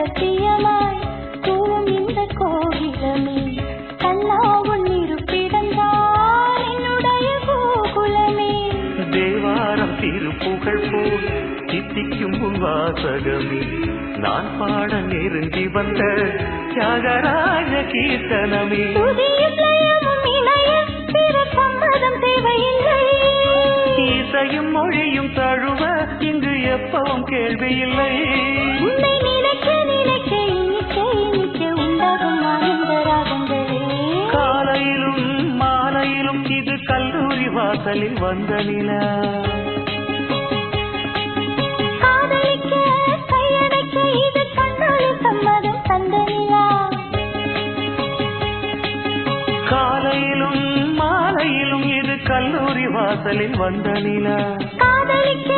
ரகசியமாய் தூவும் இந்த கோகிலமே கண்ணா உன் இருப்பிடந்தான் என்னுடைய கோகுலமே. தேவாரம் திருப்புகழ் போல் தித்திக்கும் உன் வாசகமே நான் பாட நெருங்கி வந்த தியாகராஜ கீர்த்தனமே. தேவையில்லை இசையும் மொழியும் தழுவ இங்கு எப்பவும் கேள்வி இல்லை. உன்னை நினைக்க நினைக்க இனிக்க இனிக்க உண்டாகும் ஆனந்த ராகங்களே. காலையிலும் மாலையிலும் இது கல்லூரி வாசலில் வந்த நிலா. காதலிக்க கையடைக்க இது கண்ணொளி சம்மதம் தந்த நிலா. காலையிலும் மாலையிலும் இது கல்லூரி வாசலில் வந்த நிலா. காதலிக்க